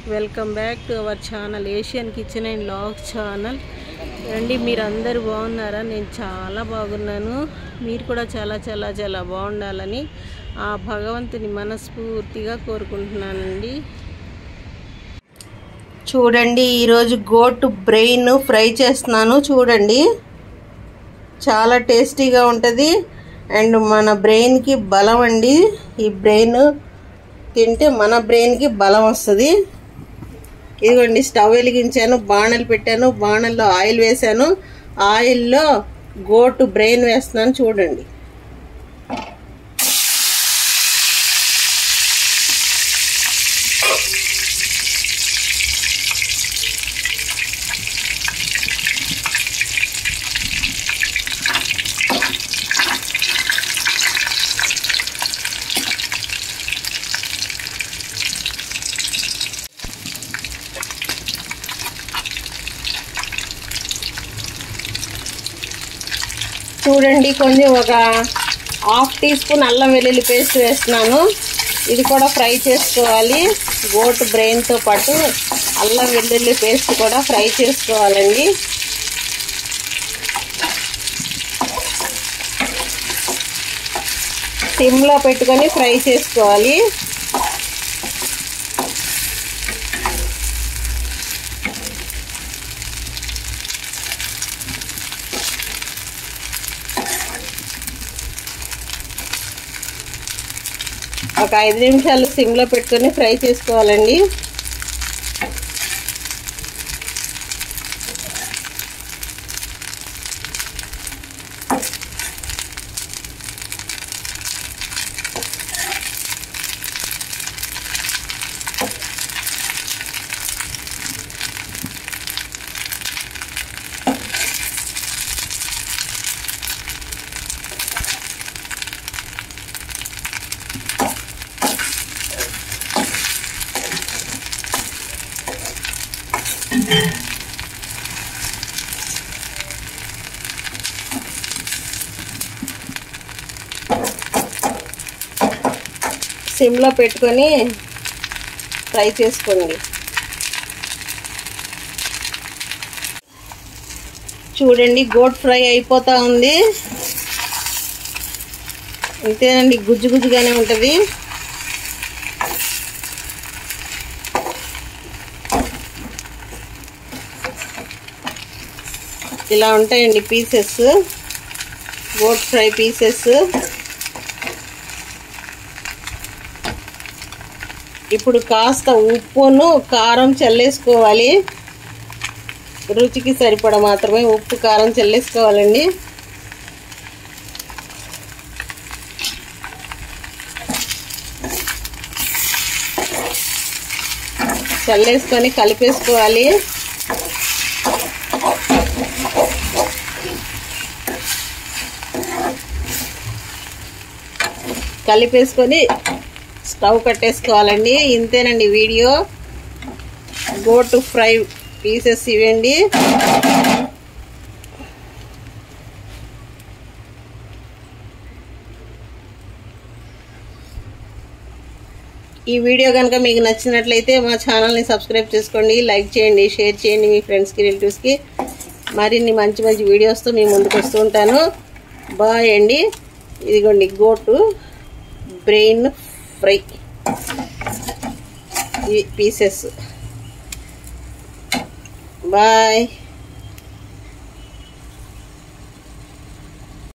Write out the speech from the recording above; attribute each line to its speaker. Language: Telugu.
Speaker 1: Welcome back to our channel Asian kitchen and vlogs channel అండి. మీరు అందరు బాగున్నారా? నేను చాలా బాగున్నాను. మీరు కూడా చాలా బాగుండాలని ఆ భగవంతుని మనస్ఫూర్తిగా కోరుకుంటున్నానండి. చూడండి, ఈరోజు గోట్ బ్రెయిన్ ఫ్రై చేస్తున్నాను. చూడండి, చాలా టేస్టీగా ఉంటుంది అండ్ మన బ్రెయిన్కి బలం అండి. ఈ బ్రెయిన్ తింటే మన బ్రెయిన్కి బలం వస్తుంది. ఇదిగోండి, స్టవ్ వెలిగించాను, బాణలు పెట్టాను, బాణల్లో ఆయిల్ వేసాను. ఆయిల్లో గోటు బ్రెయిన్ వేస్తున్నాను. చూడండి, కొంచెం ఒక ½ టీ స్పూన్ అల్లం వెల్లుల్లి పేస్ట్ వేస్తున్నాను. ఇది కూడా ఫ్రై చేసుకోవాలి. గోట్ బ్రెయిన్తో పాటు అల్లం వెల్లుల్లి పేస్ట్ కూడా ఫ్రై చేసుకోవాలండి. సిమ్లో పెట్టుకొని ఫ్రై చేసుకోవాలి. ఒక 5 నిమిషాలు సిమ్లో పెట్టుకొని ఫ్రై చేసుకోవాలండి. సిమ్లో పెట్టుకొని ఫ్రై చేసుకోండి. చూడండి, గోట్ ఫ్రై అయిపోతూ ఉంది. అంతేనండి, గుజ్జు గుజ్జుగానే ఉంటుంది. ఇలా ఉంటాయండి పీసెస్, గోట్ ఫ్రై పీసెస్. ఇప్పుడు కాస్త ఉప్పును కారం చల్లేసుకోవాలి. రుచికి సరిపడా మాత్రమే ఉప్పు కారం చల్లేసుకోవాలండి. చల్లేసుకొని కలిపేసుకోవాలి. కలిపేసుకొని స్టవ్ కట్టేసుకోవాలండి. ఇంతేనండి వీడియో. గోట్ ఫ్రై పీసెస్ ఇవ్వండి. ఈ వీడియో కనుక మీకు నచ్చినట్లయితే మా ఛానల్ని సబ్స్క్రైబ్ చేసుకోండి, లైక్ చేయండి, షేర్ చేయండి మీ ఫ్రెండ్స్కి, రిలేటివ్స్కి. మరిన్ని మంచి వీడియోస్తో మీ ముందుకు వస్తూ ఉంటాను. బాయ్ అండి. ఇదిగోండి goat brain fry pieces. Bye.